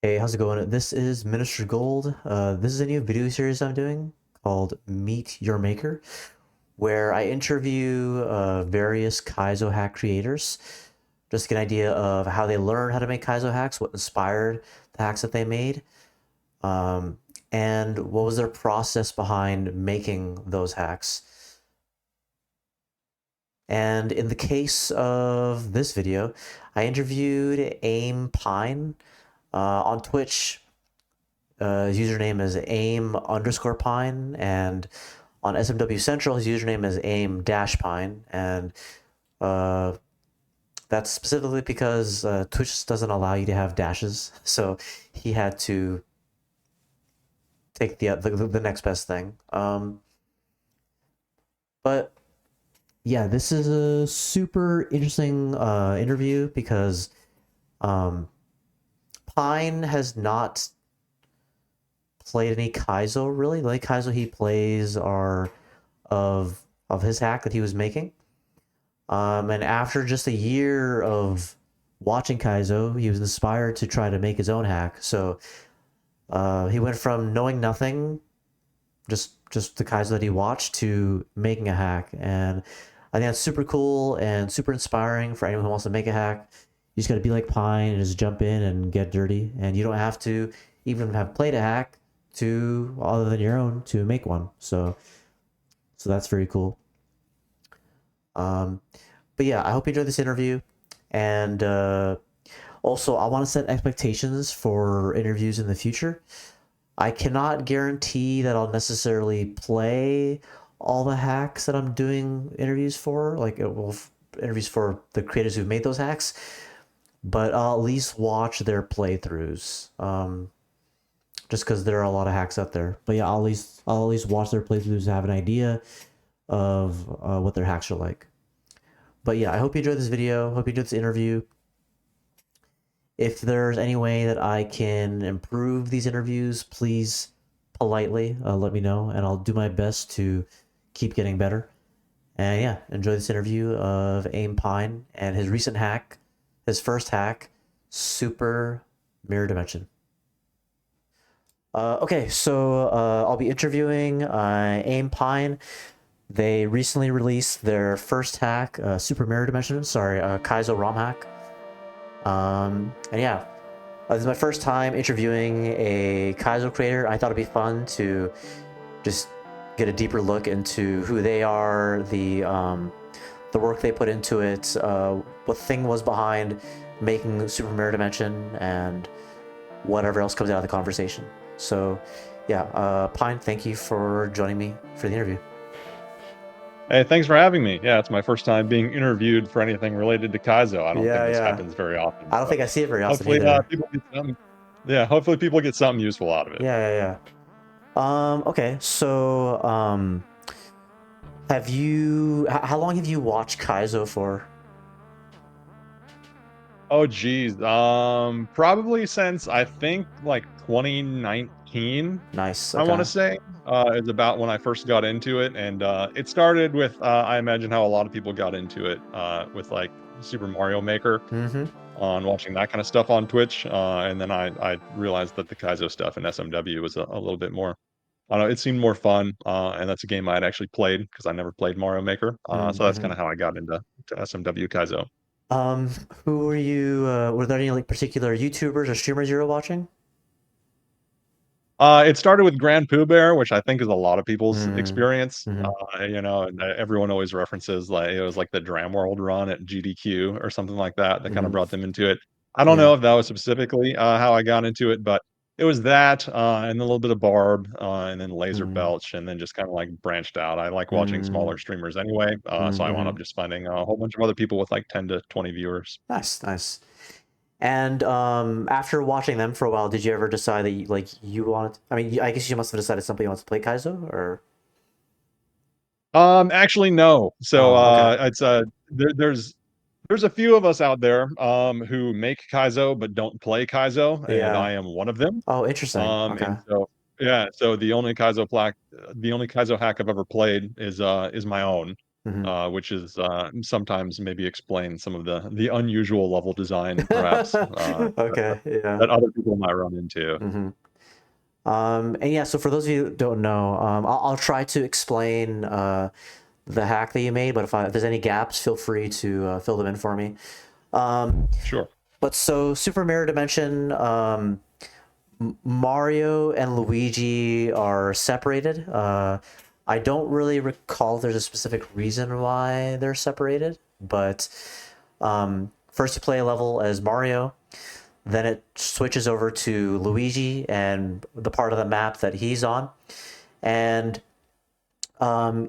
Hey, how's it going? This is Minister Gold. This is a new video series I'm doing called Meet Your Maker, where I interview various Kaizo hack creators, just to get an idea of how they learned how to make Kaizo hacks, what inspired the hacks that they made, um, and what was their process behind making those hacks. And in the case of this video, I interviewed Aim Pine on Twitch. His username is aim_pine, and on SMW Central, his username is aim-pine, and uh, that's specifically because Twitch doesn't allow you to have dashes, so he had to take the next best thing. But yeah, this is a super interesting interview because um, Pine has not played any Kaizo really. The only Kaizo he plays are of his hack that he was making. And after just a year of watching Kaizo, he was inspired to try to make his own hack. So he went from knowing nothing, just the Kaizo that he watched, to making a hack. And I think that's super cool and super inspiring for anyone who wants to make a hack. You just got to be like Pine and just jump in and get dirty. And you don't have to even have played a hack to other than your own to make one. So that's very cool. Um, but yeah, I hope you enjoyed this interview. And also, I want to set expectations for interviews in the future. I cannot guarantee that I'll necessarily play all the hacks that I'm doing interviews for, interviews for the creators who've made those hacks, but I'll at least watch their playthroughs. Just because there are a lot of hacks out there. But yeah, I'll at least watch their playthroughs to have an idea of what their hacks are like. But yeah, I hope you enjoyed this video. Hope you enjoyed this interview. If there's any way that I can improve these interviews, please politely let me know, and I'll do my best to keep getting better. And yeah, enjoy this interview of Aim Pine and his recent hack, his first hack, Super Mirror Dimension. Okay, so I'll be interviewing Aim Pine. They recently released their first hack, Super Mirror Dimension. Sorry, Kaizo romhack. And yeah, this is my first time interviewing a Kaizo creator. I thought it'd be fun to just get a deeper look into who they are, the work they put into it, what the thing was behind making Super Mirror Dimension, and whatever else comes out of the conversation. So, yeah, Pine, thank you for joining me for the interview. Hey, thanks for having me. Yeah, it's my first time being interviewed for anything related to Kaizo. I don't think Yeah, this yeah. happens very often. I don't So think I see it very often hopefully, either. people get something. Yeah, hopefully people get something useful out of it. Yeah, yeah, yeah. Okay, so, how long have you watched Kaizo for? Oh, geez. Probably since I think like 2019, Nice, I want to okay. say, is about when I first got into it, and it started with I imagine how a lot of people got into it with like Super Mario Maker. Mm-hmm. On watching that kind of stuff on Twitch. And then I realized that the Kaizo stuff in SMW was a little bit more. I don't know. It seemed more fun, and that's a game I had actually played because I never played Mario Maker. So that's Mm-hmm. kind of how I got into SMW Kaizo. Um, who were you, were there any, like, particular YouTubers or streamers you were watching? It started with Grand Pooh Bear, which I think is a lot of people's experience. Mm-hmm. And everyone always references like it was like the Dram World run at GDQ or something like that that kind of Mm-hmm. brought them into it. I don't Yeah. know if that was specifically how I got into it, but it was that and a little bit of Barb and then Laser Mm-hmm. Belch and then just kind of like branched out. I like watching Mm-hmm. smaller streamers anyway, so I wound Mm-hmm. up just finding a whole bunch of other people with like 10 to 20 viewers. Nice, nice. And after watching them for a while, did you ever decide that you wanted? I mean, I guess you must have decided somebody wants to play Kaizo, or Actually, no. So oh, okay, it's there's a few of us out there who make Kaizo but don't play Kaizo, and yeah. I am one of them. Oh, interesting. Okay. And so yeah, so the only Kaizo hack I've ever played is my own. Hmm. which is sometimes maybe explain some of the unusual level design, perhaps Okay, yeah. that other people might run into. Hmm. And yeah, so for those of you who don't know, I'll try to explain the hack that you made, but if there's any gaps, feel free to fill them in for me. Um, Sure. but so Super Mirror Dimension, Mario and Luigi are separated. I don't really recall if there's a specific reason why they're separated, but first you play a level as Mario, then it switches over to Luigi and the part of the map that he's on, and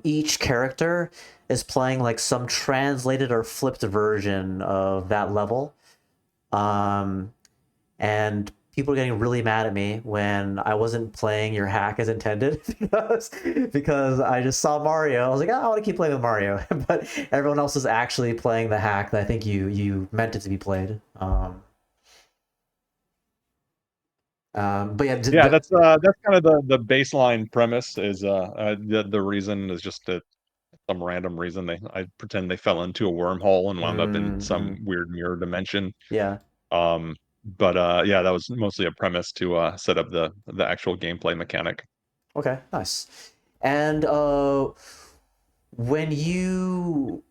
each character is playing like some translated or flipped version of that level. Um, and people are getting really mad at me when I wasn't playing your hack as intended because I just saw Mario. I was like, oh, I want to keep playing with Mario, but everyone else is actually playing the hack that I think you meant it to be played. But yeah, Yeah, that's kind of the baseline premise is the reason is just that some random reason I pretend they fell into a wormhole and wound up in some mm-hmm. weird mirror dimension. Yeah. Um, but yeah, that was mostly a premise to set up the actual gameplay mechanic. Okay. Nice. And when you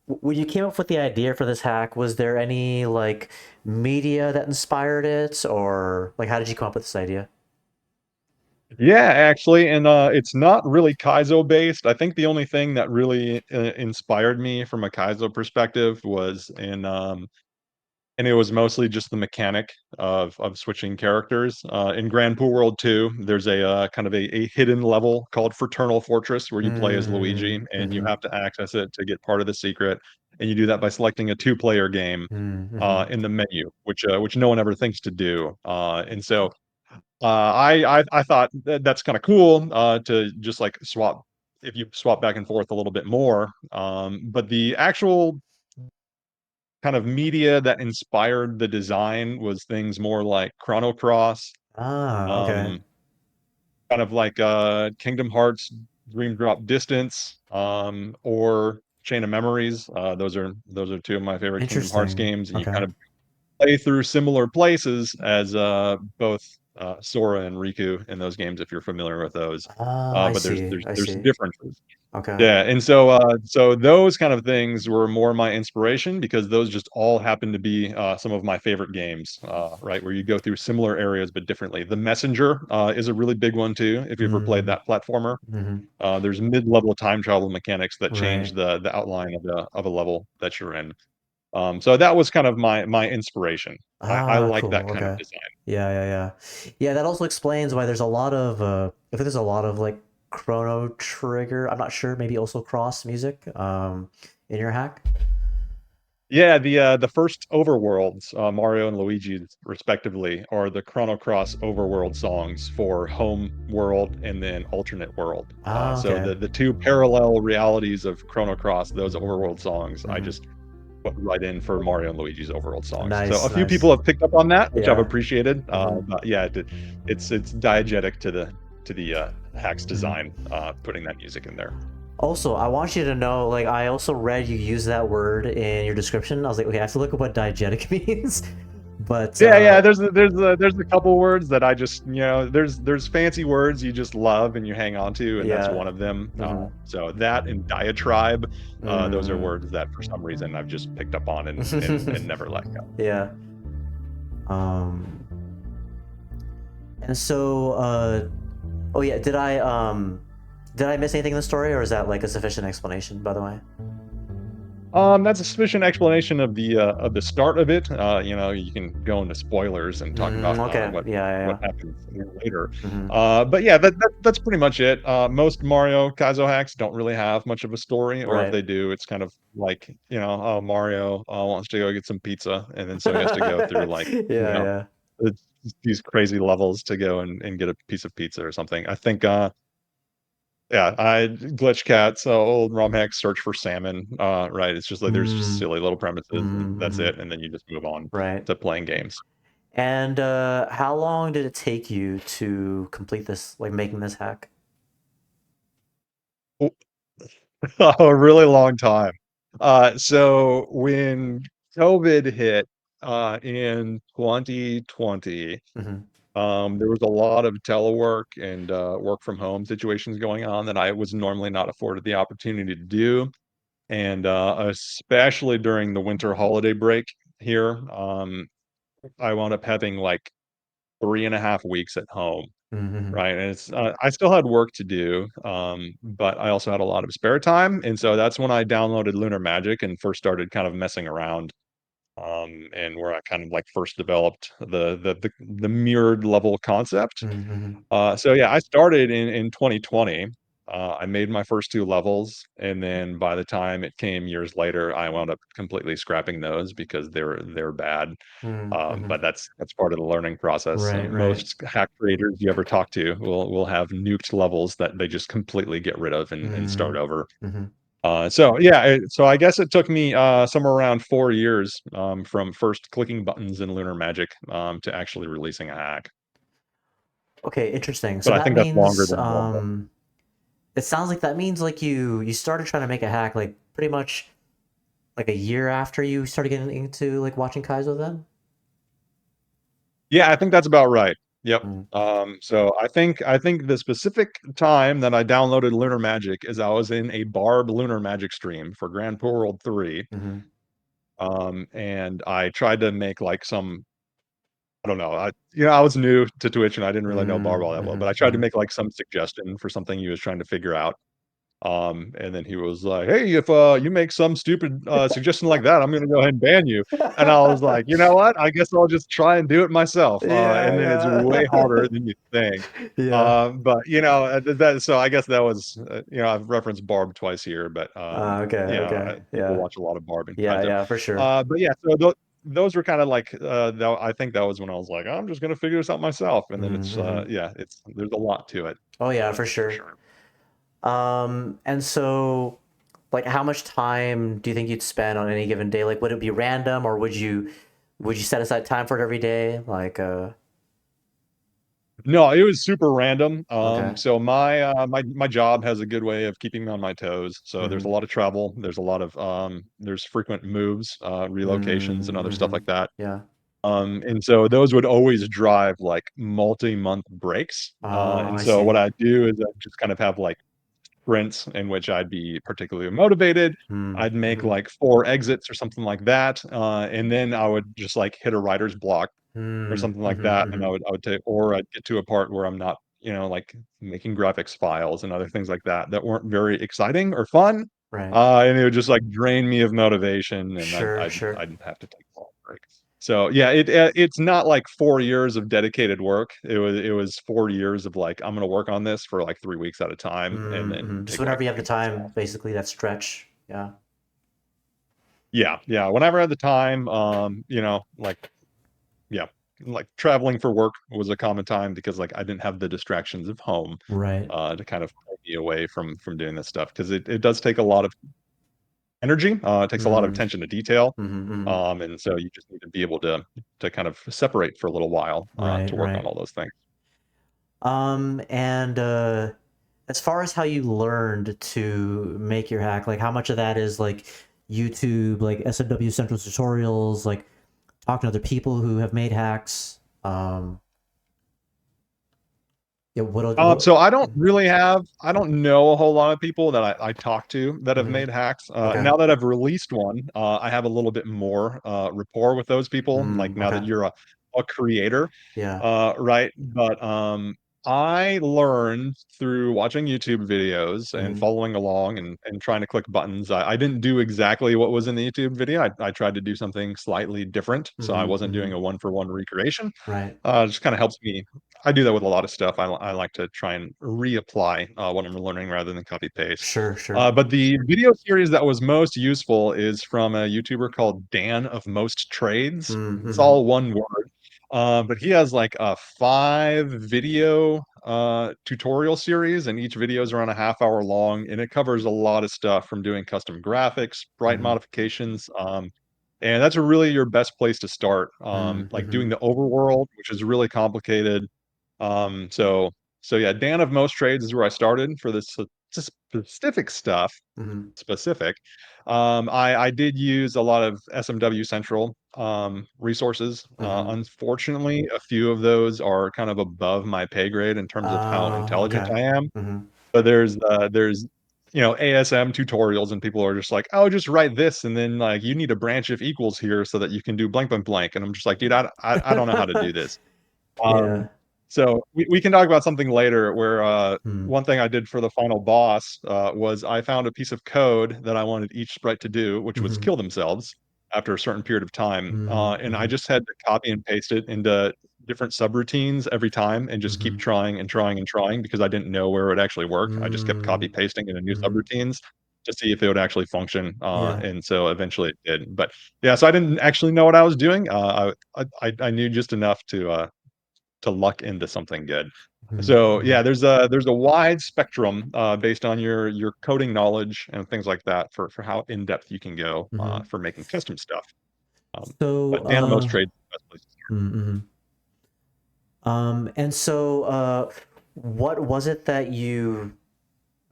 when you came up with the idea for this hack, was there any like media that inspired it, or like how did you come up with this idea? Yeah, actually, and it's not really Kaizo based. I think the only thing that really inspired me from a Kaizo perspective was and it was mostly just the mechanic of switching characters. In Grand Pool World 2, there's a kind of a hidden level called Fraternal Fortress where you play as Luigi and you Mm-hmm. have to access it to get part of the secret. And you do that by selecting a two-player game Mm-hmm. in the menu, which no one ever thinks to do. And so I thought that's kind of cool to just like swap if you swap back and forth a little bit more. But the actual kind of media that inspired the design was things more like Chrono Cross, Ah, okay. um, kind of like Kingdom Hearts, Dream Drop Distance, or Chain of Memories. Those are two of my favorite Kingdom Hearts Interesting. games, and you Okay. kind of play through similar places as both Sora and Riku in those games if you're familiar with those. Ah, I But there's see. there's I there's see. differences. Okay. Yeah, and so those kind of things were more my inspiration because those just all happen to be some of my favorite games, right? Where you go through similar areas but differently. The Messenger is a really big one too. If you ever played Mm, that platformer, mm-hmm. there's mid-level time travel mechanics that change Right. the outline of a level that you're in. So that was kind of my inspiration. I Ah, like that cool. kind of Okay. design. Yeah, yeah, yeah. Yeah, that also explains why there's a lot of I think there's a lot of like Chrono Trigger. I'm not sure, maybe also Cross music in your hack. Yeah, the first overworlds, Mario and Luigi respectively, are the Chrono Cross overworld songs for Home World and then Alternate World. Ah, So okay. the two parallel realities of Chrono Cross, those overworld songs, I Hmm. just put right in for Mario and Luigi's overworld songs. So Nice, a few nice. people have picked up on that, which I've Yeah. appreciated. Hmm. But yeah, it's diegetic to the Hacks Hmm. design, putting that music in there. Also, I want you to know, like, I also read you use that word in your description. I was like, okay, I have to look up what diegetic means. But Yeah, yeah. There's a couple words that I just there's fancy words you just love and you hang on to, and that's yeah. one of them. Hmm. So that and diatribe, those are Mm. words that for some reason I've just picked up on and never let go. Yeah. Um. And so, oh yeah, did I miss anything in the story, or is that like a sufficient explanation? By the way. That's a sufficient explanation of the start of it. You can go into spoilers and talk about Okay. what Yeah. what Yeah. happens later. Yeah. Hmm. But yeah, that's pretty much it. Most Mario Kaizo hacks don't really have much of a story, or if Right. they do, it's kind of like oh, Mario wants to go get some pizza, and then so he has to go through like yeah. Yeah. it's these crazy levels to go and get a piece of pizza or something. I think yeah, I Glitch Cats, old romhacks search for salmon, right, it's just like there's just Mm. silly little premises, and that's Mm-hmm. it, and then you just move on Right. to playing games. And how long did it take you to complete this, like making this hack? A really long time. So when COVID hit in 2020, Hmm. there was a lot of telework and work from home situations going on that I was normally not afforded the opportunity to do. And especially during the winter holiday break here, I wound up having like 3.5 weeks at home. Hmm. Right, and it's I still had work to do, but I also had a lot of spare time, and so that's when I downloaded Lunar Magic and first started kind of messing around, and where I kind of, like, first developed the mirrored level concept. Hmm. So yeah, I started in 2020. I made my first 2 levels, and then by the time it came years later, I wound up completely scrapping those because they're bad. Hmm. But that's part of the learning process. Right, right. Most hack creators you ever talk to will have nuked levels that they just completely get rid of and start Hmm. over. Hmm. So yeah, so I guess it took me somewhere around 4 years from first clicking buttons in Lunar Magic to actually releasing a hack. Okay, interesting. So But I that think that's longer means than normal. it sounds like that means like you started trying to make a hack like pretty much like a year after you started getting into like watching Kaizo then? Yeah, I think that's about right. Yep. Mm. So I think the specific time that I downloaded Lunar Magic is I was in a Barb Lunar Magic stream for Grand Pool World 3. Mm-hmm. And I tried to make like some I don't know, I was new to Twitch and I didn't really know Barb all that well, Mm-hmm. but I tried to Mm-hmm. make like some suggestion for something he was trying to figure out. And then he was like, "Hey, if you make some stupid suggestion like that, I'm gonna go ahead and ban you." And I was like, "You know what? I guess I'll just try and do it myself." Yeah, And then it's way harder yeah. than you think. Yeah. But that so I guess that was I've referenced Barb twice here, but Okay, okay. people Yeah. watch a lot of Barb and Yeah, Kaizo. yeah, for sure. But yeah, so those were kind of like I think that was when I was like, I'm just gonna figure this out myself. And then it's Mm-hmm. yeah, it's there's a lot to it Oh yeah, for for sure. sure. And so like how much time do you think you'd spend on any given day? Like would it be random or would you set aside time for it every day? Like No, it was super random. okay. So my job has a good way of keeping me on my toes. So there's a Mm-hmm. lot of travel. There's a lot of there's frequent moves, relocations, and other stuff Mm-hmm. like that. Yeah. And so those would always drive like multi-month breaks. Oh, And I so what see. I do is I just kind of have like sprints in which I'd be particularly motivated. I'd make Mm-hmm. like 4 exits or something like that, and then I would just like hit a writer's block or something like that, and Mm-hmm. I would take or I'd get to a part where I'm not, like making graphics files and other things like that weren't very exciting or fun, Right. and it would just like drain me of motivation, and Sure, sure. I'd have to take a long break. So yeah, it's not like 4 years of dedicated work. It was 4 years of like I'm gonna work on this for like 3 weeks at a time, and then Mm-hmm. Just take like whenever you have the 2 months time, off. basically that stretch. Yeah. Yeah, yeah. Whenever I had the time, like yeah, like traveling for work was a common time because like I didn't have the distractions of home Right. to kind of pull me away from doing this stuff because it does take a lot of energy. It takes a lot of Mm-hmm. attention to detail. Mm-hmm. And so you just need to be able to kind of separate for a little while Right, to work on right. all those things. And as far as how you learned to make your hack, like how much of that is like YouTube, like SMW Central tutorials, like talking to other people who have made hacks? Yeah, what? So I don't know a whole lot of people that I talk to that have Mm-hmm. made hacks. Okay. Now that I've released one, I have a little bit more rapport with those people. Like now that Okay. you're a creator, Yeah. right? But I learned through watching YouTube videos and Mm-hmm. following along and trying to click buttons. I didn't do exactly what was in the YouTube video. I tried to do something slightly different, so I Mm-hmm. wasn't Mm-hmm. doing a one-for-one recreation. Right. It just kind of helps me. I do that with a lot of stuff. I like to try and reapply what I'm learning rather than copy paste. Sure, sure. But the video series that was most useful is from a YouTuber called Dan of Most Trades. It's Mm-hmm. all one word. But he has like a 5 video tutorial series, and each video is around a half hour long, and it covers a lot of stuff from doing custom graphics, bright Mm-hmm. modifications, and that's really your best place to start. Like Mm-hmm. doing the overworld, which is really complicated. Um, so so yeah, Dan of Most Trades is where I started for this to specific stuff, Mhm. specific, I did use a lot of SMW Central resources. Mhm. Unfortunately, a few of those are kind of above my pay grade in terms of how intelligent Okay. I am. Mhm. But there's ASM tutorials, and people are just like, "Oh, just write this, and then like you need a branch if equals here so that you can do blank blank blank." And I'm just like, dude, I don't know how to do this. Yeah. So we can talk about something later where Mm. one thing I did for the final boss was I found a piece of code that I wanted each sprite to do, which was Mhm. kill themselves after a certain period of time. Mm, And I mhm. just had to copy and paste it into different subroutines every time and just keep Mhm. trying and trying and trying because I didn't know where it would actually work. I just kept copy Mm. pasting into new Mhm. subroutines to see if it would actually function. Yeah. And so eventually it did. But yeah, so I didn't actually know what I was doing. I knew just enough to luck into something good. Mhm. So Mhm. yeah, there's a wide spectrum based on your coding knowledge and things like that for how in depth you can go Mhm. for making custom stuff. So, But Dynamos Trade is the best place to start. mhm. And so, what was it that you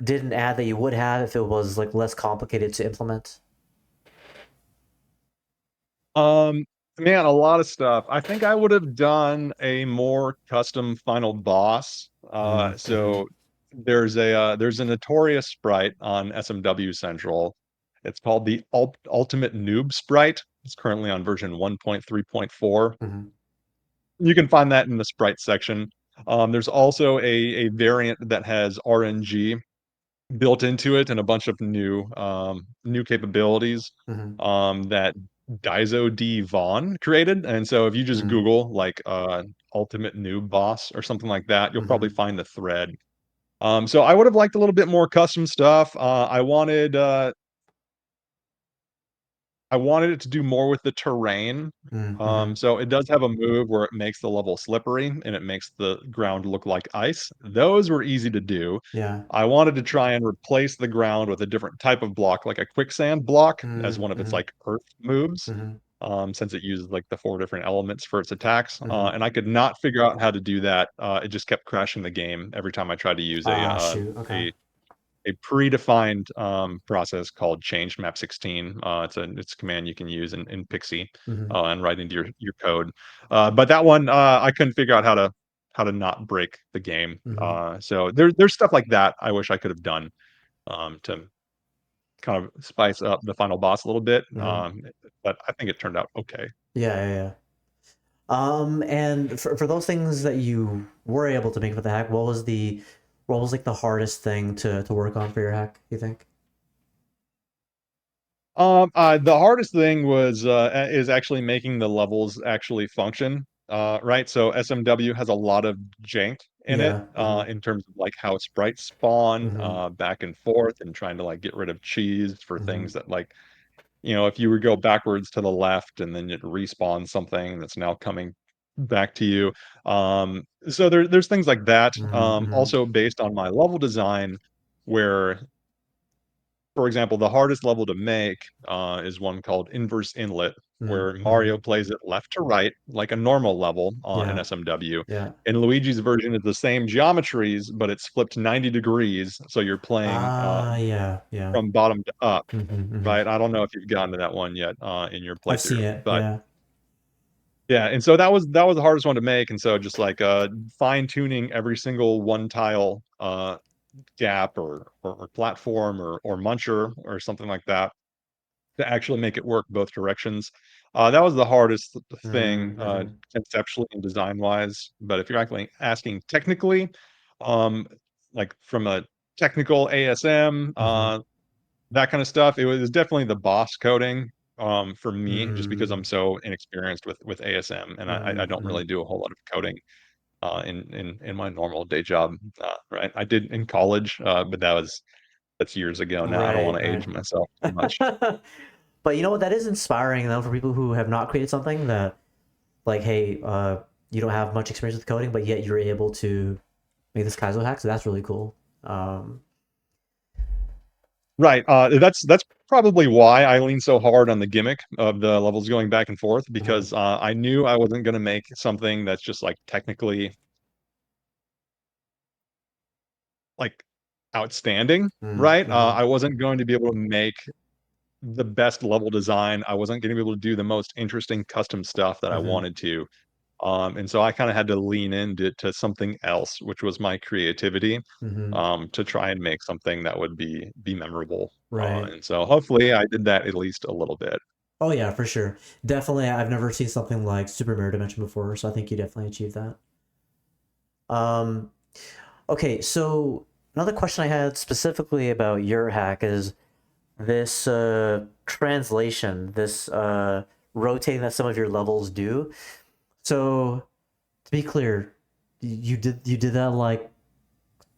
didn't add that you would have if it was like less complicated to implement? Um, Man, a lot of stuff. I think I would have done a more custom final boss. Mm, mhm. So there's a notorious sprite on SMW Central. It's called the Ultimate Noob Sprite. It's currently on version 1.3.4. Mhm. You can find that in the sprite section. There's also a variant that has RNG built into it and a bunch of new capabilities Mhm. that Daiso D. Vaughn created. And so if you just Mm, Google like Ultimate Noob Boss or something like that, you'll probably mhm. find the thread. So I would have liked a little bit more custom stuff. I wanted it to do more with the terrain. Mm, mhm. So it does have a move where it makes the level slippery and it makes the ground look like ice. Those were easy to do. Yeah. I wanted to try and replace the ground with a different type of block, like a quicksand block, as Mm, one of its mhm. like earth moves, Mhm. since it uses like the four different elements for its attacks. Mhm. And I could not figure out how to do that. It just kept crashing the game every time I tried to use Ah, shoot. Okay. a predefined process called change map 16. It's a command you can use in Pixie Mhm. and write into your code. But that one I couldn't figure out how to not break the game. Mhm. So there's stuff like that I wish I could have done to kind of spice up the final boss a little bit. Mhm. But I think it turned out okay. Yeah, yeah, yeah. And for those things that you were able to make for the hack, what was like the hardest thing to work on for your hack, you think? The hardest thing is actually making the levels actually function. Right. So SMW has a lot of jank in it, Yeah. Mm-hmm. in terms of like how sprites spawn, Mm-hmm. back and forth, and trying to like get rid of cheese for Mm-hmm. things that like, if you would go backwards to the left and then it respawns something that's now coming back to you. So there's things like that. Mm-hmm. Also based on my level design, where for example, the hardest level to make is one called Inverse Inlet, where Mm-hmm. Mario plays it left to right like a normal level in Yeah. SMW. Yeah. And Luigi's version is the same geometries, but it's flipped 90 degrees, so you're playing Ah, yeah. Yeah. from bottom to up. Mm-hmm. Mm-hmm. Right? I don't know if you've gotten to that one yet in your I've seen playthrough, it. but Yeah. yeah. And so that was the hardest one to make, and so just like fine tuning every single one tile gap or platform or muncher or something like that to actually make it work both directions. That was the hardest thing, Mm-hmm. conceptually and design wise. But if you're actually asking technically, um, like from a technical ASM, Mm-hmm. that kind of stuff, it was definitely the boss coding for me, just because Mm-hmm. I'm so inexperienced with ASM and I don't Mm-hmm. really do a whole lot of coding in my normal day job. Right, I did in college, but that's years ago now. I don't want Right. to age Right. myself too much. But you know what? That is inspiring though for people who have not created something that like, hey, you don't have much experience with coding, but yet you're able to make this Kaizo hack. So that's really cool. Um, Right. That's probably why I lean so hard on the gimmick of the levels going back and forth, mhm. because I knew I wasn't going to make something that's just like technically like outstanding, right? Mm-hmm. I wasn't going to be able to make the best level design. I wasn't going to be able to do the most interesting custom stuff that I Mm-hmm. wanted to. And so I kind of had to lean into to something else, which was my creativity, Mm-hmm. to try and make something that would be memorable. Right. And so hopefully I did that at least a little bit. Oh yeah, for sure. Definitely, I've never seen something like Super Mirror Dimension before, so I think you definitely achieved that. Um, okay, so another question I had specifically about your hack is this translation, this rotating that some of your levels do. So to be clear, you did that like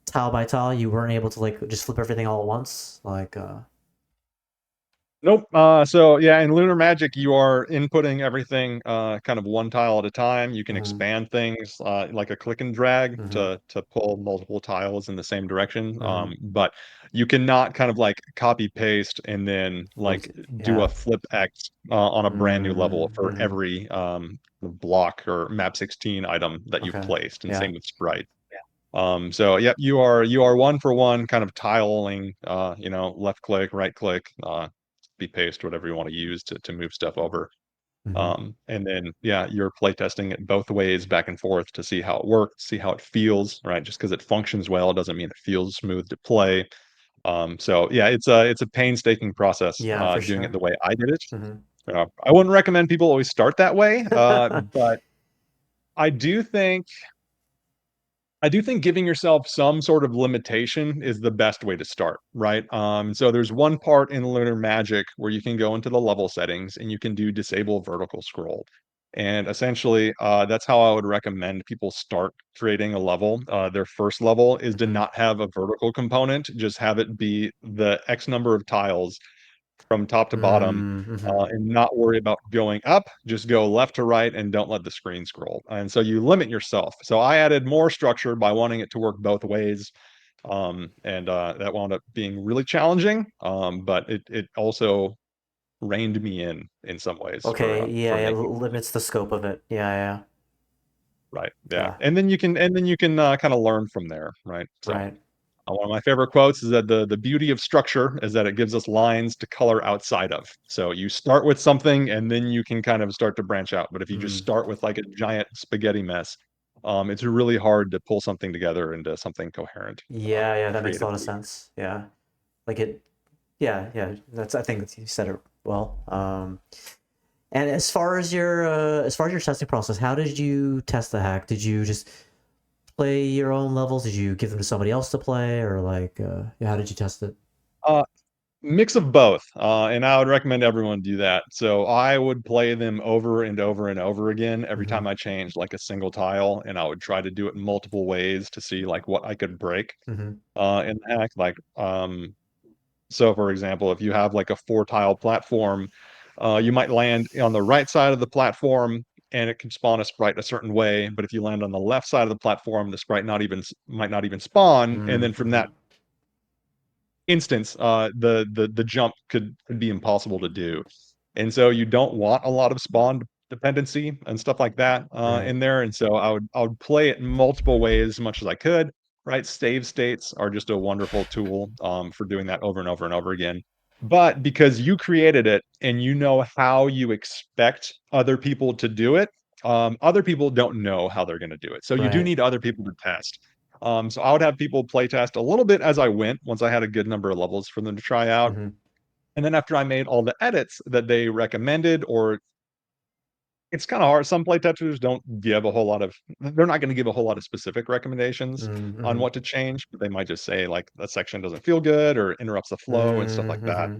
tile by tile. You weren't able to like just flip everything all at once. Like Nope. So yeah, in Lunar Magic, you are inputting everything kind of one tile at a time. You can mm-hmm, expand things like a click and drag mm-hmm, to pull multiple tiles in the same direction. mm-hmm. But you cannot kind of like copy paste and then like Rotate. do a Yeah. flip X on a brand new level for Mm-hmm. every block or map 16 item that you've Okay. placed, and Yeah. same with sprite. So yep, you are one for one kind of tiling, left click, right click, be paste, whatever you want to use to move stuff over. Mm-hmm. And then yeah, you're play testing it both ways back and forth to see how it works, see how it feels, right? Just because it functions well doesn't mean it feels smooth to play. So yeah, it's a painstaking process Yeah, for doing it sure. the way I did it. Mm-hmm. I wouldn't recommend people always start that way, but I do think I do think giving yourself some sort of limitation is the best way to start, right? So there's one part in Lunar Magic where you can go into the level settings and you can do disable vertical scroll. And essentially, that's how I would recommend people start creating a level. Their first level is to Mm-hmm. not have a vertical component, just have it be the X number of tiles from top to bottom, Mm-hmm. and not worry about going up. Just go left to right and don't let the screen scroll. And so you limit yourself. So I added more structure by wanting it to work both ways. And that wound up being really challenging. But it also reined me in some ways Okay. for Yeah. It making limits the scope of it. Yeah. Yeah. right. Yeah. Yeah. And then you can kind of learn from there, right? So Right. one of my favorite quotes is that the beauty of structure is that it gives us lines to color outside of. So you start with something and then you can kind of start to branch out. But if you just Mm. start with like a giant spaghetti mess, it's really hard to pull something together into something coherent, Yeah. Yeah. That makes a lot of creatively. sense. Yeah. Like it. Yeah. Yeah. That's. I think you said it well. And as far as your testing process, how did you test the hack? Did you just play your own levels? Did you give them to somebody else to play, or like, yeah, how did you test it? Uh, Mix of both, and I would recommend everyone do that. So I would play them over and over and over again every Mm-hmm. time I changed like a single tile, and I would try to do it multiple ways to see like what I could break Mm-hmm. in the hack. So for example, if you have like a four tile platform, you might land on the right side of the platform and it can spawn a sprite a certain way. But if you land on the left side of the platform, the sprite might not even spawn. And then from Mm-hmm. that instance, the jump could be impossible to do. And so you don't want a lot of spawn dependency and stuff like that Right. in there. And so I would play it multiple ways as much as I could. Right, save states are just a wonderful tool for doing that over and over and over again. But because you created it and you know how you expect other people to do it, other people don't know how they're going to do it. So you do Right. need other people to test. So I would have people play test a little bit as I went once I had a good number of levels for them to try out. Mm-hmm. And then after I made all the edits that they recommended, or it's kind of hard. Some play testers don't give a whole lot of, they're not going to give a whole lot of specific recommendations on Mm-hmm. what to change, but they might just say like that section doesn't feel good or interrupts the flow and stuff like that. Mm-hmm.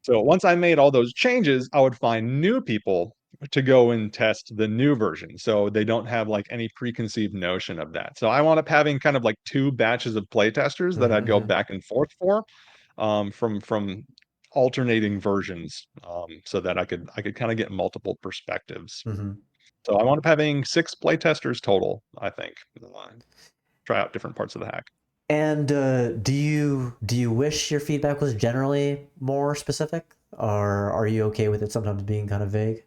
So once I made all those changes, I would find new people to go and test the new version. So they don't have like any preconceived notion of that. So I wound up having kind of like two batches of playtesters that I'd go Mm-hmm. back and forth for from alternating versions so that I could kind of get multiple perspectives. Mm-hmm. So I wound up having six playtesters total, I think, try out different parts of the hack. And do you wish your feedback was generally more specific, or are you okay with it sometimes being kind of vague?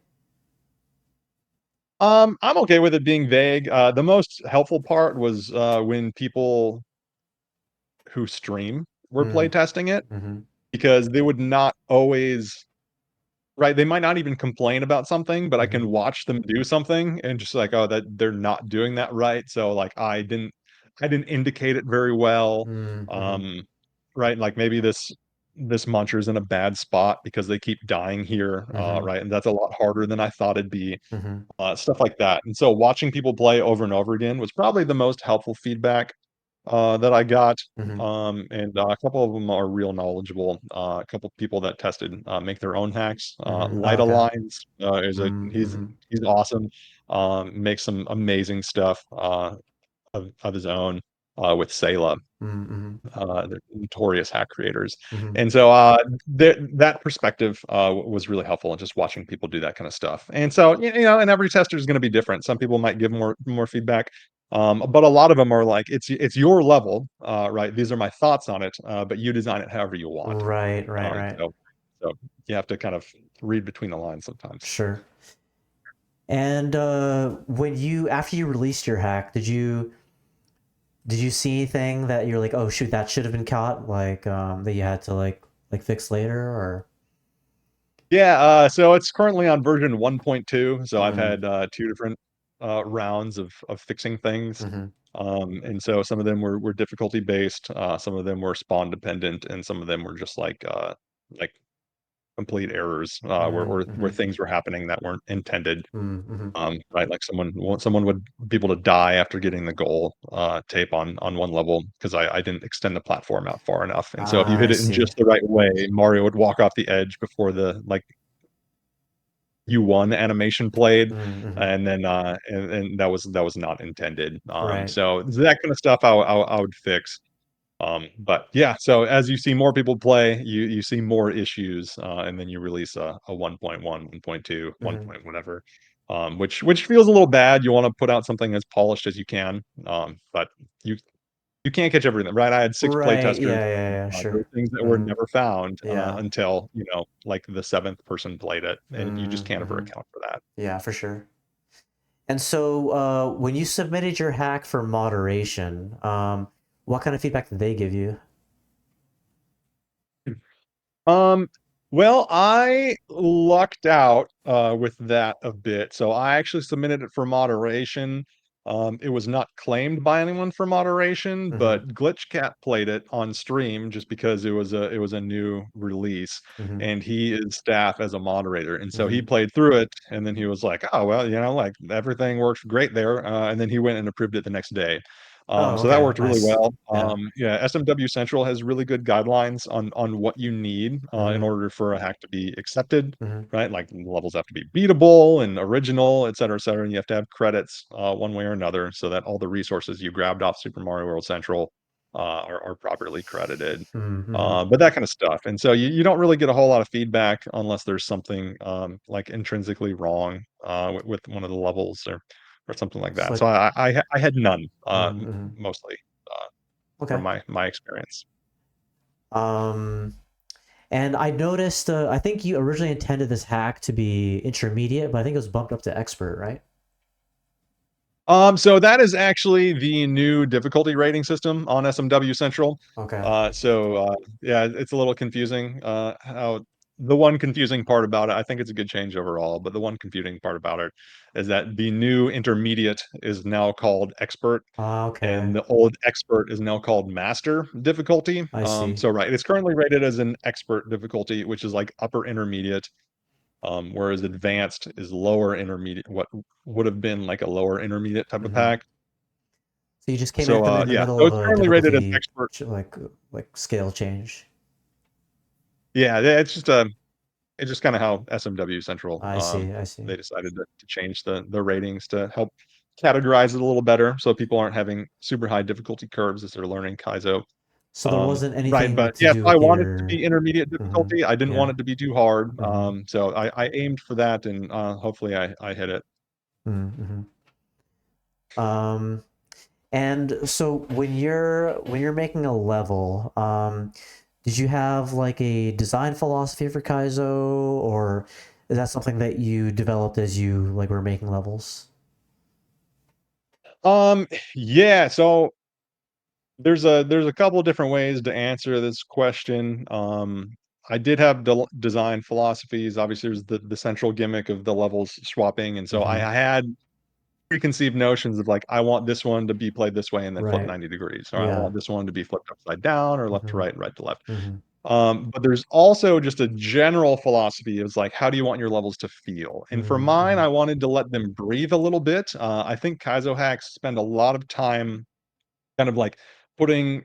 I'm okay with it being vague. The most helpful part was when people who stream were Mm, playtesting it, mm-hmm. because they would not always right, they might not even complain about something, but I Mm-hmm. can watch them do something and just like, "Oh, that they're not doing that right," so, like, I didn't indicate it very well, Mm-hmm. um, right, like, maybe this muncher's in a bad spot because they keep dying here, Mm-hmm. right, and that's a lot harder than I thought it'd be, Mm-hmm. stuff like that, and so watching people play over and over again was probably the most helpful feedback that I got, Mm-hmm. and a couple of them are real knowledgeable. A couple people that tested make their own hacks. Mm-hmm. Oh, Light okay. Alliance is a Mm-hmm. he's awesome. Makes some amazing stuff of his own with Sayla, Mm-hmm. the notorious hack creators. Mm-hmm. And so that perspective was really helpful in just watching people do that kind of stuff. And so and every tester is going to be different. Some people might give more feedback, but a lot of them are like it's your level, right? These are my thoughts on it, but you design it however you want. Right, right, Um, right. so so you have to kind of read between the lines sometimes. Sure. And when you after you released your hack, did you see anything that you're like, oh shoot, that should have been caught, like that you had to like fix later, or? Yeah, so it's currently on version 1.2. So I've Mm, had two different rounds of fixing things. mm-hmm. And so some of them were difficulty based, some of them were spawn dependent, and some of them were just like complete errors where Mm-hmm. things were happening that weren't intended. Mm-hmm. Right, like someone would be able to die after getting the goal tape on one level because I didn't extend the platform out far enough. And so if you hit I it in see. just the right way, Mario would walk off the edge before the like U1 animation played, Mm-hmm. and then and that was not intended. Right. So that kind of stuff I would fix. But yeah, so as you see more people play, you see more issues, and then you release a 1.1, 1.2, 1 Mm-hmm. point whatever, which feels a little bad. You want to put out something as polished as you can, but you you can't catch everything, right? I had 6 play Right. testers. Yeah. Yeah. Yeah. There Sure. were things that were Mm, never found yeah. until like the seventh person played it, and you just can't ever Mm-hmm. account for that. Yeah, for sure. And so, when you submitted your hack for moderation, what kind of feedback did they give you? Um, well, I lucked out with that a bit. So I actually submitted it for moderation. It was not claimed by anyone for moderation, Mm-hmm. but GlitchCat played it on stream just because it was a new release, Mm-hmm. and he is staff as a moderator, and so he Mm-hmm. played through it, and then he was like, "Oh well, like everything works great there," and then he went and approved it the next day. Oh, So that okay. worked really Nice. well. Yeah. Yeah, SMW Central has really good guidelines on what you need in Mm-hmm. order for a hack to be accepted, Mm-hmm. right? Like the levels have to be beatable and original, et cetera, and you have to have credits one way or another so that all the resources you grabbed off Super Mario World Central are properly credited. Mm-hmm. But that kind of stuff. And so you don't really get a whole lot of feedback unless there's something like intrinsically wrong with one of the levels or something like It's that. like, So I had none mm-hmm. mostly from Okay. my experience. Um, and I noticed, I think you originally intended this hack to be intermediate, but I think it was bumped up to expert, right? So that is actually the new difficulty rating system on SMW Central. Okay. Yeah, it's a little confusing. How the one confusing part about it, I think it's a good change overall, but the one confusing part about it is that the new intermediate is now called expert, Ah, okay. and the old expert is now called master difficulty. I see. So right, it's currently rated as an expert difficulty, which is like upper intermediate, whereas advanced is lower intermediate, what would have been like a lower intermediate type of Mm-hmm. pack. So you just came So at them in the yeah, middle so of it's a currently rated as difficulty, expert. like scale change. Yeah, it's just kind of how SMW Central I see. I see. they decided to change the ratings to help categorize it a little better so people aren't having super high difficulty curves as they're learning Kaizo. So there wasn't Right, anything but to yeah, do so I with wanted it to your. be intermediate Mm-hmm. difficulty. I didn't want Yeah. it to be too hard. Mm-hmm. So I aimed for that, and hopefully I hit it. Mm-hmm. Um, and so when you're making a level, did you have like a design philosophy for Kaizo, or is that something that you developed as you like were making levels? Yeah, so there's a couple of different ways to answer this question. I did have design philosophies. Obviously, there's the central gimmick of the levels swapping, and so I Mm-hmm. had preconceived notions of like I want this one to be played this way and then flip Right. 90 degrees, or I Yeah. want this one to be flipped upside down or left to Mm-hmm. right, right to left. Mm-hmm. But there's also just a general philosophy is like, how do you want your levels to feel? And for mine, Mm-hmm. I wanted to let them breathe a little bit. I think Kaizo hacks spend a lot of time kind of like putting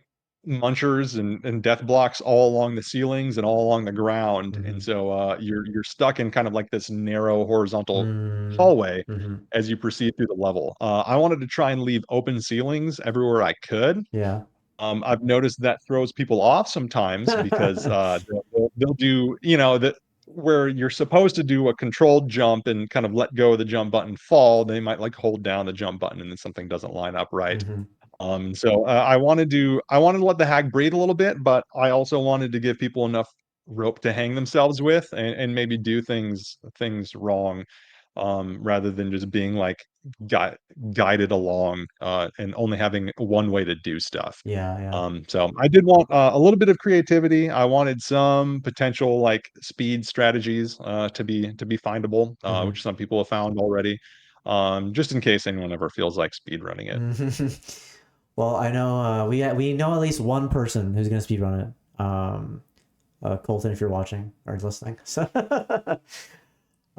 munchers and death blocks all along the ceilings and all along the ground. And Mm-hmm. so you're stuck in kind of like this narrow horizontal Mm-hmm. hallway Mm-hmm. as you proceed through the level. I wanted to try and leave open ceilings everywhere I could. Yeah. I've noticed that throws people off sometimes because they'll do, that where you're supposed to do a controlled jump and kind of let go of the jump button fall, they might like hold down the jump button and then something doesn't line up right. Mm-hmm. So I wanted to let the hack breathe a little bit, but I also wanted to give people enough rope to hang themselves with and maybe do things wrong, rather than just being like gui guided along, and only having one way to do stuff. Yeah. Yeah. So I did want a little bit of creativity. I wanted some potential like speed strategies to be findable, Mm-hmm. which some people have found already, just in case anyone ever feels like speed running it. Well, I know we know at least one person who's gonna speedrun it. Colton, if you're watching or listening. So,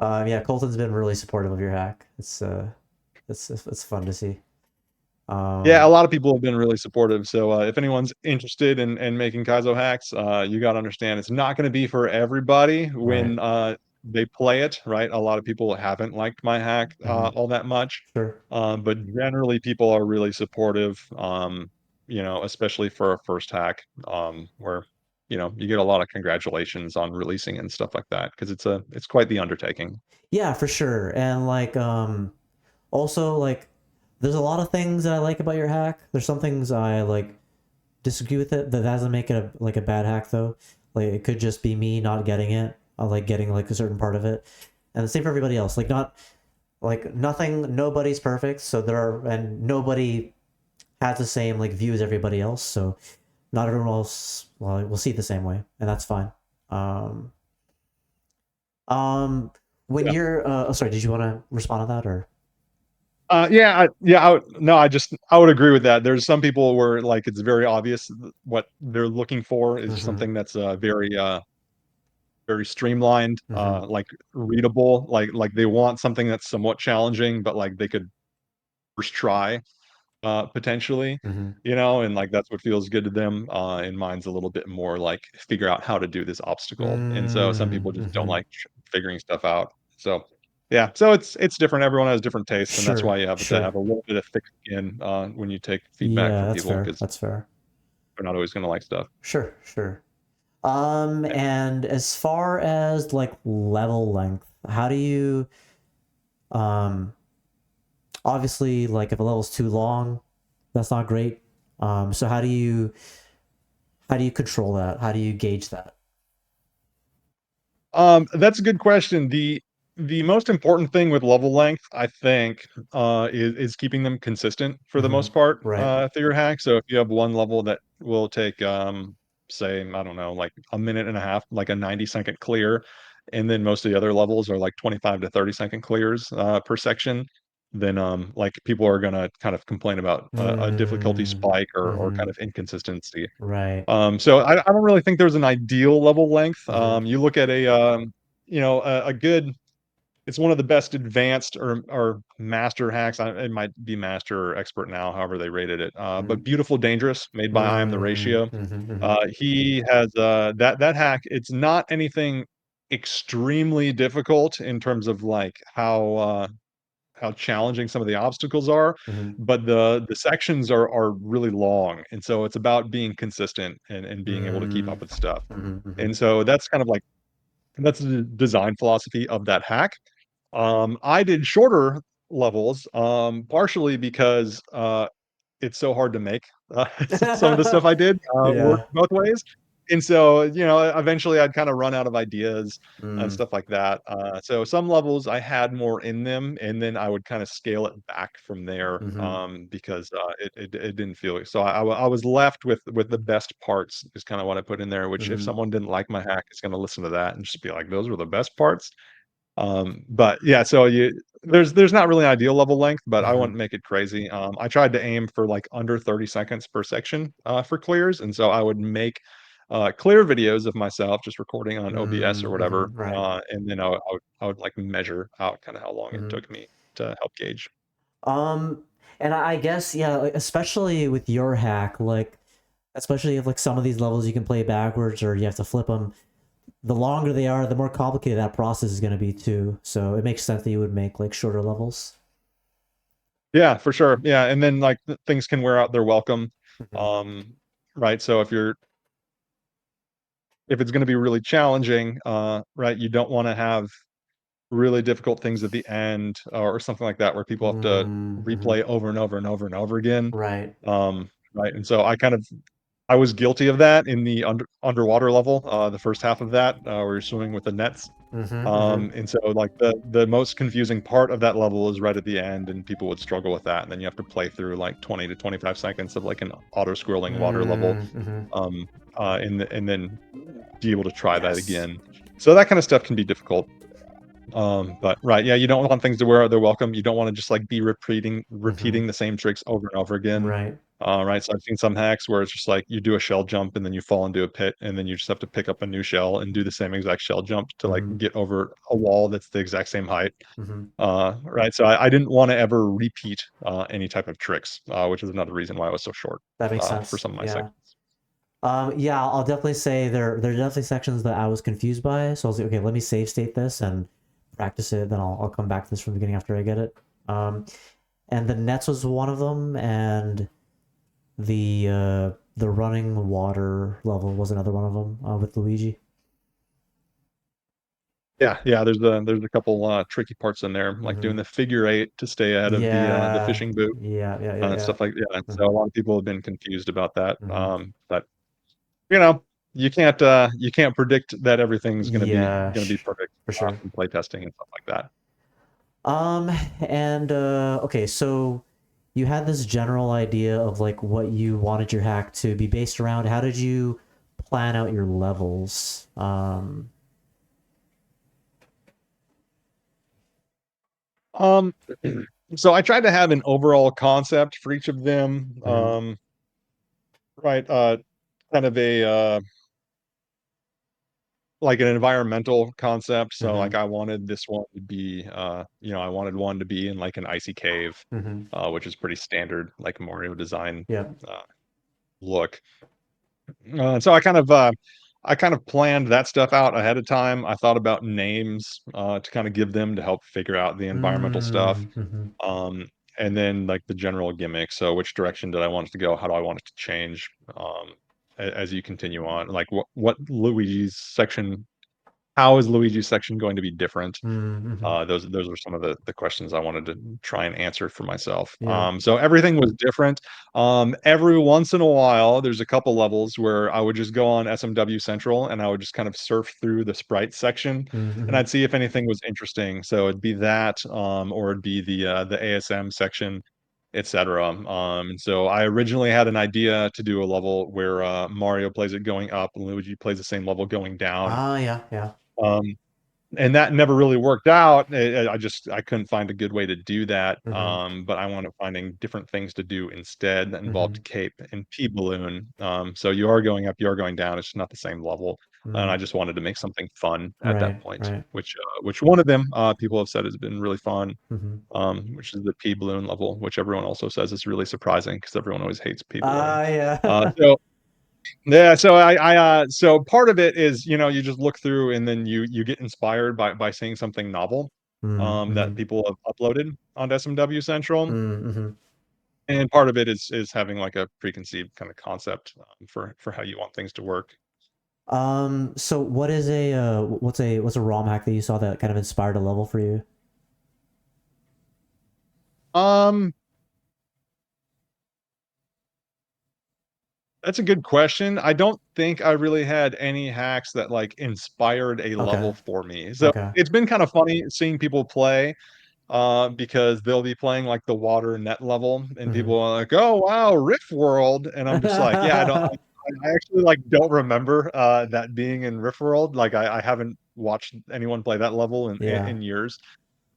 yeah, Colton's been really supportive of your hack. It's fun to see. Yeah, a Um, lot of people have been really supportive. So if anyone's interested in making Kaizo hacks, you got to understand it's not going to be for everybody right. when they play it, right? A lot of people haven't liked my hack Mm-hmm. all that much, Sure. but generally people are really supportive. Especially for a first hack, where you get a lot of congratulations on releasing and stuff like that because it's quite the undertaking. Yeah, for sure. And like, also like, there's a lot of things that I like about your hack. There's some things I like disagree with it. That doesn't make it like a bad hack though. Like it could just be me not getting it. I like getting like a certain part of it, and the same for everybody else. Like not like nothing. Nobody's perfect, so there are, and nobody has the same like view as everybody else. So not everyone else will see it the same way, and that's fine. Um, when Yeah. you're oh sorry, did you want to respond to that or? No, I would agree with that. There's some people where like it's very obvious what they're looking for is Mm-hmm. something that's very streamlined, Mm-hmm. like readable, like they want something that's somewhat challenging, but like they could first try, potentially, Mm-hmm. and like that's what feels good to them. And mine's a little bit more like figure out how to do this obstacle. And so some people just don't Mm-hmm. like figuring stuff out. So yeah, so it's different. Everyone has different tastes, and that's why Sure, you have to sure. have a little bit of thick skin when you take feedback Yeah, from that's people fair. because That's fair. they're not always going to like stuff. Sure, sure. And as far as like level length, how do you um obviously like if a level's too long, that's not great. So how do you control that? How do you gauge that? That's a good question. The most important thing with level length, I think, is keeping them consistent for the Mm-hmm. most part, Right. through your hack. So if you have one level that will take, say, I don't know, like a minute and a half, like a 90-second clear, and then most of the other levels are like 25 to 30-second clears per section, then like people are gonna kind of complain about a difficulty spike or kind Mm-hmm. of inconsistency. Right. So I don't really think there's an ideal level length. Mm-hmm. You look at a good. It's one of the best advanced or master hacks. It might be master or expert now, however they rated it. But Beautiful Dangerous, made by I Am the Ratio. Mm-hmm. He has that hack. It's not anything extremely difficult in terms of like how challenging some of the obstacles are, Mm-hmm. but the sections are really long, and so it's about being consistent and being able to keep up with stuff. Mm-hmm. Mm-hmm. And so that's the design philosophy of that hack. I did shorter levels, partially because it's so hard to make. Some of the stuff I did worked Yeah. both ways. And so, eventually I'd kind of run out of ideas and Mm, stuff like that. So some levels I had more in them, and then I would kind of scale it back from there, mm-hmm, because it didn't feel so. I was left with the best parts is kind of what I put in there. Which if mm-hmm, someone didn't like my hack, is going to listen to that and just be like, "Those were the best parts." But yeah, so there's not really an ideal level length, but I mm-hmm, wouldn't make it crazy. I tried to aim for like under 30 seconds per section for clears, and so I would make clear videos of myself just recording on OBS or whatever, mm-hmm, right. and then I would like measure out kind of how long it Mm-hmm. took me to help gauge. Um, and I guess yeah, like, especially with your hack, like especially if like some of these levels you can play backwards or you have to flip them. The longer they are, the more complicated that process is going to be too. So it makes sense that you would make like shorter levels. Yeah, for sure. Yeah, and then like things can wear out their welcome, Mm-hmm. um, right? So if it's going to be really challenging, right, you don't want to have really difficult things at the end or something like that where people have to Mm-hmm. replay over and over and over and over again. Right. Right. And so I was guilty of that in the underwater level, the first half of that, where you're swimming with the nets. Mm-hmm. Mm-hmm. And so like the most confusing part of that level is right at the end, and people would struggle with that. And then you have to play through like 20 to 25 seconds of like an auto scrolling water level, Mm-hmm. um, and then be able to try that Yes. again. So that kind of stuff can be difficult. But right, yeah, you don't want things to wear out their welcome. You don't want to just like be repeating Mm-hmm. repeating the same tricks over and over again. Right. Right. So I've seen some hacks where it's just like you do a shell jump and then you fall into a pit and then you just have to pick up a new shell and do the same exact shell jump to like Mm-hmm. get over a wall that's the exact same height. Mm-hmm. Right. So I didn't want to ever repeat any type of tricks, which is another reason why I was so short That makes for sense. some of my Yeah. sections. Yeah, I'll definitely say there are definitely sections that I was confused by. So I was like, okay, let me save state this and practice it. Then I'll come back to this from the beginning after I get it. Um, and the nets was one of them, and the running water level was another one of them with Luigi. Yeah, yeah. There's a couple tricky parts in there, like Mm-hmm. doing the figure eight to stay ahead of the Yeah, fishing boot. yeah, yeah, yeah, yeah. Stuff like yeah. So Mm-hmm. a lot of people have been confused about that. Mm-hmm. But you know, you can't predict that everything's Yeah, gonna be perfect for sure. in play testing and stuff like that. Um, and okay, so you had this general idea of like what you wanted your hack to be based around. How did you plan out your levels? Um, so I tried to have an overall concept for each of them. Mhm, Right, kind of a like an environmental concept. So like mhm, I wanted this one to be I wanted one to be in like an icy cave, mhm. which is pretty standard like Mario design Yeah. uh look. So I kind of planned that stuff out ahead of time. I thought about names to kind of give them to help figure out the environmental stuff. Mhm. Um, and then like the general gimmick. So which direction did I want it to go? How do I want it to change as you continue on? Like what Luigi's section how is Luigi's section going to be different? Mhm. Those were some of the questions I wanted to try and answer for myself. Yeah. So everything was different. Every once in a while, there's a couple levels where I would just go on SMW Central and I would just kind of surf through the sprite section, and Mhm. I'd see if anything was interesting. So it'd be that, or it'd be the ASM section, etc. And so I originally had an idea to do a level where Mario plays it going up and Luigi plays the same level going down. Ah, yeah, yeah. Um, and that never really worked out. I couldn't find a good way to do that. Mhm. But I wound up finding different things to do instead that involved Mhm. cape and P balloon. So you are going up, you are going down. It's just not the same level. And I Mm. just wanted to make something fun at that Right, point, right. which one of them people have said has been really fun. Mhm. Which is the P balloon level, which everyone also says is really surprising because everyone always hates P balloon. Ah, yeah. So yeah, so so part of it is, you just look through and then you get inspired by seeing something novel that Mhm. people have uploaded onto SMW Central. Mhm. And part of it is having like a preconceived kind of concept for how you want things to work. So what is what's a ROM hack that you saw that kind of inspired a level for you? Um That's a good question. I don't think I really had any hacks that, like, inspired a Okay. level for me. So, Okay. it's been kind of funny seeing people play, because they'll be playing, like, the water net level, and Mm-hmm. people are like, "Oh, wow, Rift World," and I'm just like, "Yeah, I actually, like, don't remember, that being in Rift World." Like, I haven't watched anyone play that level Yeah. in years,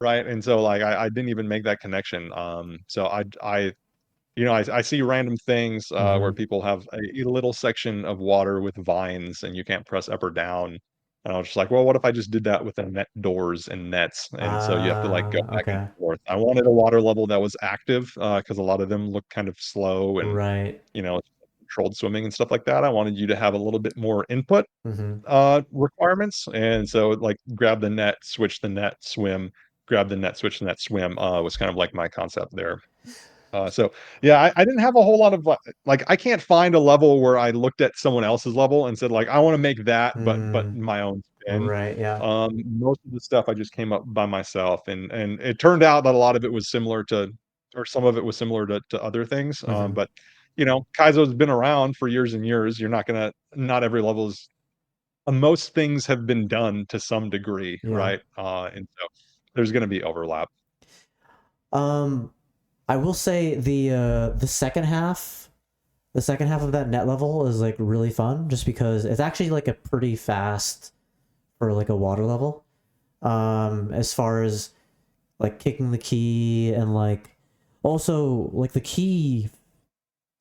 right? And so, like, I didn't even make that connection. So I see random things, where Mm-hmm. people have a little section of water with vines, and you can't press up or down, and I was just like, "Well, what if I just did that with the net doors and nets?" And so you have to, like, go back and Okay. forth. I wanted a water level that was active, because a lot of them look kind of slow and, Right. controlled swimming and stuff like that. I wanted you to have a little bit more input, Mm-hmm. requirements, and so, like, grab the net, switch the net, swim, grab the net, switch the net, swim, was kind of like my concept there. So yeah, I didn't have a whole lot of like I can't find a level where I looked at someone else's level and said like I want to make that, but Mm, my own spin. right. Yeah. Most of the stuff I just came up by myself, and it turned out that a lot of it was similar to, or some of it was similar to other things. Mm-hmm. But Kaizo's been around for years and years. You're not gonna not every level is. Most things have been done to some degree, Yeah. right? And so there's gonna be overlap. Um, I will say the second half of that net level is like really fun, just because it's actually like a pretty fast for like a water level. As far as like kicking the key and like also like the key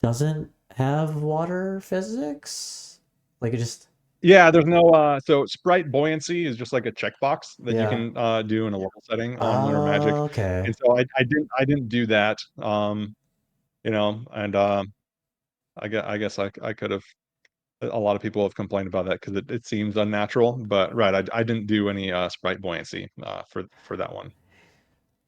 doesn't have water physics. Like it just Yeah, there's no, so sprite buoyancy is just like a checkbox that you yeah. can, do in a level setting on Lunar Magic, Okay. and so I didn't do that, and, I guess I could have. A lot of people have complained about that because it seems unnatural, but right, I didn't do any, sprite buoyancy, for that one.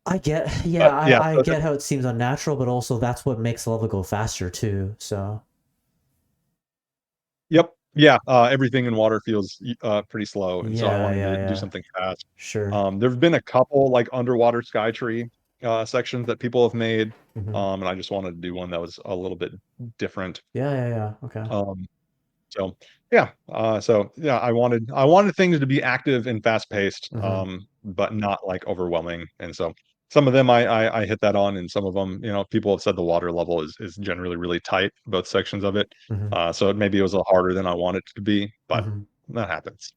I get yeah, But yeah, I so get how it seems unnatural, but also that's what makes the level go faster too. So yep, yeah, everything in water feels pretty slow, and so I yeah, wanted yeah, to do yeah. something fast. Sure. There've been a couple, like, underwater Skytree, sections that people have made, Mm-hmm. and I just wanted to do one that was a little bit different. Yeah, yeah, yeah. Okay. Um, so I wanted things to be active and fast paced, Mm-hmm. but not, like, overwhelming, and so some of them I hit that on, and some of them, people have said the water level is generally really tight, both sections of it, Mm-hmm. so maybe it was a little harder than I wanted it to be, but Mm-hmm. that happens.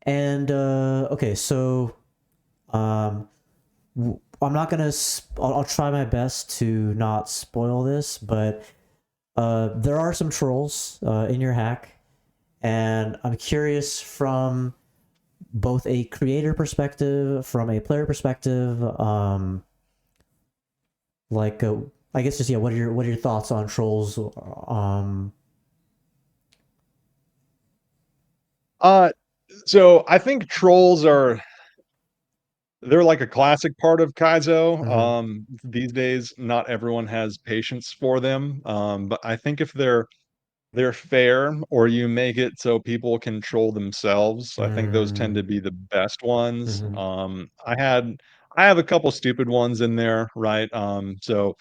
And okay, so um, I'm not gonna. I'll try my best to not spoil this, but there are some trolls in your hack, and I'm curious from both a creator perspective, from a player perspective. Like, I guess just yeah. What are your thoughts on trolls? Uh, so I think trolls they're like a classic part of Kaizo. Mm-hmm, These days, not everyone has patience for them. But I think if they're fair, or you make it so people control themselves, I think those tend mm, to be the best ones. mm-hmm, I have a couple stupid ones in there, right? So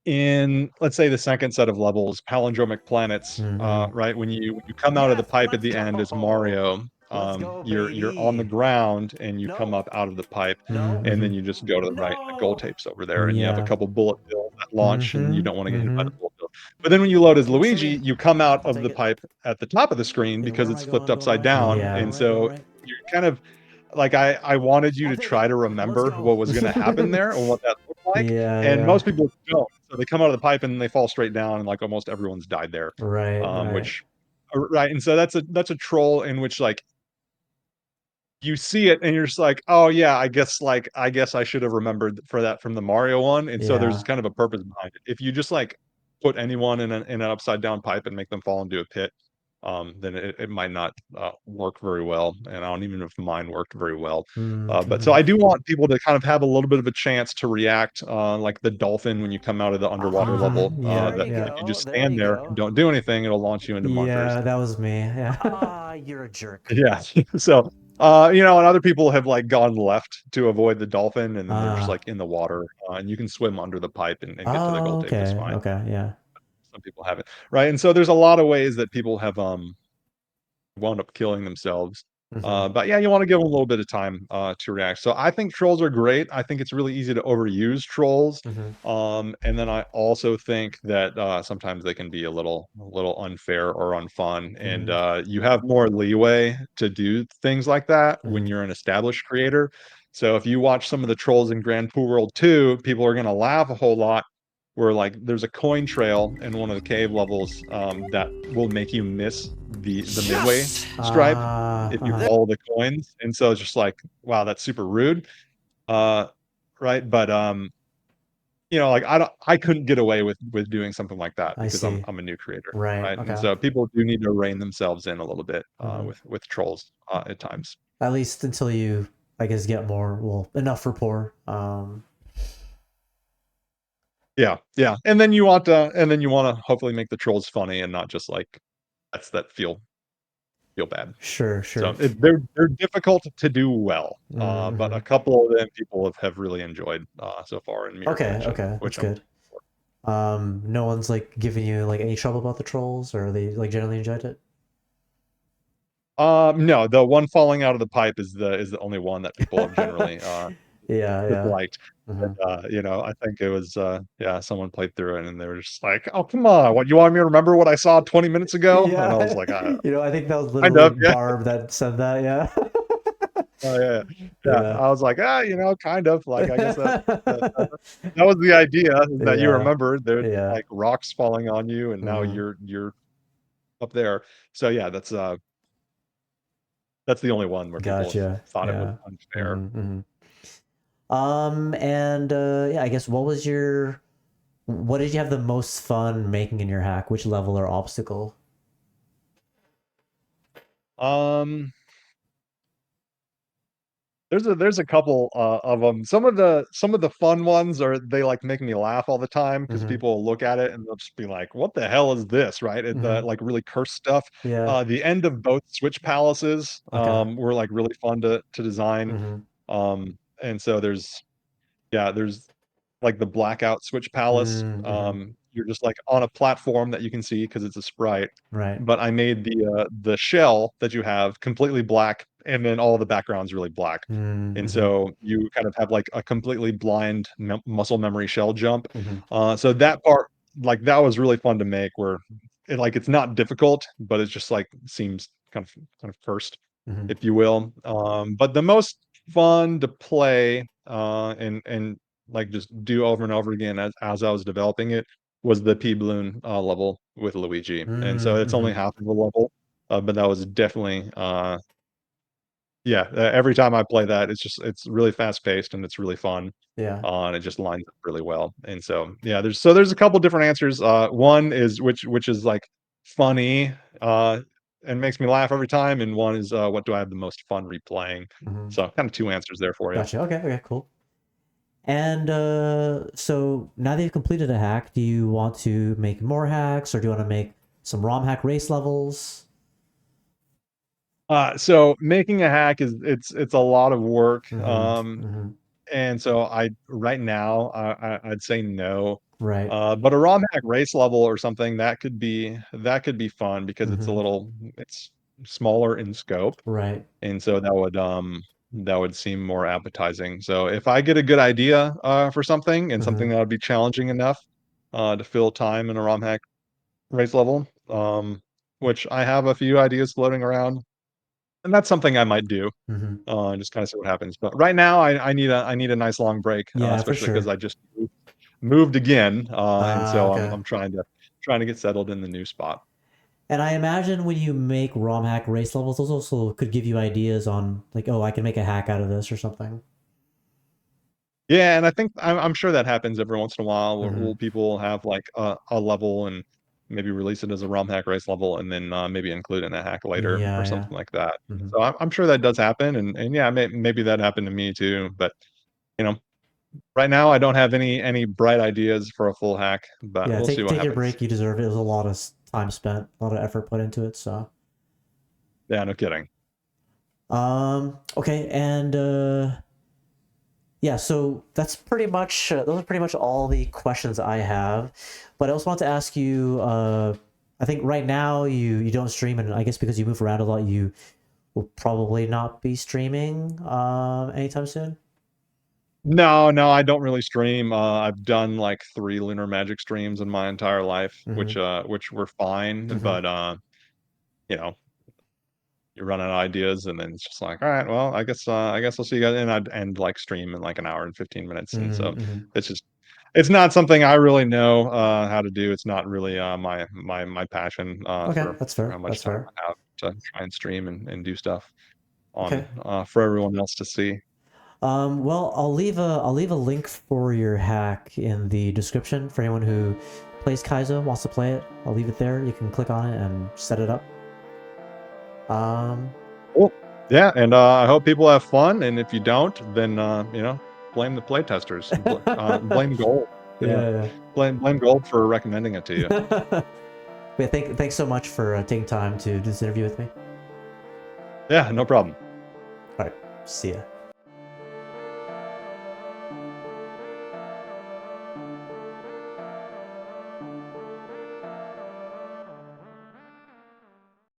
in, let's say, the second set of levels, palindromic planets, mm-hmm, right? When you come out of the Yes, pipe at let's the end as go. Mario, Let's go, you're on the baby. ground and you come No, up out of the pipe, mm-hmm, no, and mm-hmm. then you just go to the right, and the gold no. tape's over there, and you have a Yeah. couple bullet bills that launch, and you Mm-hmm, don't want to get hit by mm-hmm. the bullet bill. But then when you load as Looks like Luigi, it. you come out I'll of take the it. pipe at the top of the screen Okay, because where am it's I flipped going? Going upside right? down, Yeah. Going and right? Going so right? you're kind of like I wanted you I'll to take try it. to Let's remember go. what was gonna happen there or what that looked like, Yeah, and yeah. most people don't. So they come out of the pipe and they fall straight down, and like almost everyone's died there. Right, right. Which right, and so that's a troll in which like you see it and you're just like, oh yeah, I guess I should have remembered for that from the Mario one. And so there's Yeah. kind of a purpose behind it. If you just like put anyone in an upside down pipe and make them fall into a pit, then it might not work very well. And I don't even know if mine worked very well. But so Mm-hmm. I do want people to kind of have a little bit of a chance to react, like the dolphin when you come out of the underwater level. Mm-hmm. Yeah, That There you yeah. if you just go. There stand you there and go. don't do anything, it'll launch you into markers. Yeah, that was me. Yeah. Ah, you're a jerk. Yeah. So, and other people have like gone left to avoid the dolphin, and then they're just uh like in the water, and you can swim under the pipe and get to the oh, gold tape just okay. fine. Okay, yeah. some people haven't, right? And so there's a lot of ways that people have wound up killing themselves. Mm-hmm. But yeah, you want to give them a little bit of time to react. So I think trolls are great. I think it's really easy to overuse trolls. Mm-hmm. And then I also think that sometimes they can be a little unfair or unfun, and Mm-hmm. you have more leeway to do things like that when Mm-hmm. you're an established creator. So if you watch some of the trolls in Grand Poo World 2, people are going to laugh a whole lot. Where like there's a coin trail in one of the cave levels that will make you miss the midway stripe if you Uh-huh. follow the coins, and so it's just like, wow, that's super rude, uh, right? But like I couldn't get away with doing something like that I because see. I'm a new creator, Right. right? And Okay. so people do need to rein themselves in a little bit Mm-hmm. with trolls at times. At least until you, I guess, get more, well, enough rapport. Yeah, and then you want to hopefully make the trolls funny and not just like that feel bad. Sure, So sure. they're difficult to do well, but Mm-hmm. a couple of them people have really enjoyed so far in Mirror Okay, Connection, okay, that's which I'm. good. No one's like giving you like any trouble about the trolls, or they like generally enjoyed it? No, the one falling out of the pipe is the only one that people have generally Yeah, yeah. disliked. But Mm-hmm. I think it was yeah, someone played through it and they were just like, "Oh, come on, what you want me to remember what I saw 20 minutes ago?" And I was Yeah, like, I think that was kind literally of, yeah. Barb that said that. Yeah, Oh, yeah, yeah. yeah, I was like, kind of like I guess that was the idea is that you yeah, remember there's yeah. like rocks falling on you and now Mm-hmm. you're up there. So yeah, that's the only one where people have Gotcha. thought it was Yeah. unfair. Mm-hmm. Mm-hmm. And yeah, I guess what did you have the most fun making in your hack? Which level or obstacle? Um, there's a couple of them. Some of the fun ones are they like make me laugh all the time because Mm-hmm. people will look at it and they'll just be like, "What the hell is this?" Right? The Mm-hmm. like really cursed stuff. Yeah. The end of both switch palaces Okay. were like really fun to design. Mm-hmm. And so there's like the blackout switch palace. Mm-hmm. You're just like on a platform that you can see because it's a sprite. Right. But I made the shell that you have completely black, and then all the background's really black. And Mm-hmm. so you kind of have like a completely blind muscle memory shell jump. Mm-hmm. So that part, like that was really fun to make. Where it's not difficult, but it's just like seems kind of cursed, Mm-hmm. if you will. But the most fun to play and like just do over and over again as I was developing it was the P balloon level with Luigi, and so it's only Mm-hmm. half of a level, but that was definitely yeah. Every time I play that, it's really fast paced and it's really fun, Yeah. and it just lines up really well. And so yeah, there's a couple different answers. One is which is like funny and makes me laugh every time, and one is what do I have the most fun replaying. Mm-hmm. So kind of two answers there for you. Gotcha. Okay. Okay. Cool. And so now that you've completed a hack, do you want to make more hacks, or do you want to make some ROM hack race levels? So making a hack is it's a lot of work. Mm-hmm. Mm-hmm. And so I right now I'd say no. Right. But a ROM hack race level or something that could be fun because Mm-hmm. it's smaller in scope, Right. and so that would seem more appetizing. So if I get a good idea for something and something Mm-hmm. that would be challenging enough to fill time in a ROM hack race level, which I have a few ideas floating around, and that's something I might do. Mm-hmm. And just kind of see what happens. But right now, I need a nice long break, Yeah, for especially because sure. I just moved again, and so Okay. I'm trying to get settled in the new spot. And I imagine when you make ROM hack race levels, those also could give you ideas on like, oh, I can make a hack out of this or something. Yeah, and I think I'm sure that happens every once in a while Mm-hmm. where people have like a level and maybe release it as a ROM hack race level and then maybe include it in a hack later or Yeah, yeah. something like that. Mm-hmm. So I'm sure that does happen, and yeah, maybe that happened to me too. But you know, right now I don't have any bright ideas for a full hack, but Yeah, we'll see what take your happens. break. You deserve it. It was a lot of time spent, a lot of effort put into it. So, Yeah, no kidding. okay, and Yeah, so that's pretty much those are pretty much all the questions I have. But I also want to ask you. I think right now you don't stream, and I guess because you move around a lot, you will probably not be streaming anytime soon. No, no, I don't really stream. I've done like 3 Lunar Magic streams in my entire life, Mm-hmm. which were fine, Mm-hmm. but you know, you run out of ideas, and then it's just like, all right, well, I guess I'll see you guys, and I'd end like stream in like an hour and 15 minutes, and so Mm-hmm. it's just it's not something I really know how to do. It's not really my passion Okay, that's for how fair. much That's time fair. I have to try and stream and do stuff on Okay. for everyone else to see. Well, I'll leave a link for your hack in the description for anyone who plays Kaizo, wants to play it. I'll leave it there. You can click on it and set it up. Um, Cool. Yeah, and I hope people have fun. And if you don't, then blame the playtesters. Blame Gold. Yeah, yeah. blame Gold for recommending it to you. But thanks so much for taking time to do this interview with me. Yeah, no problem. All right, see ya.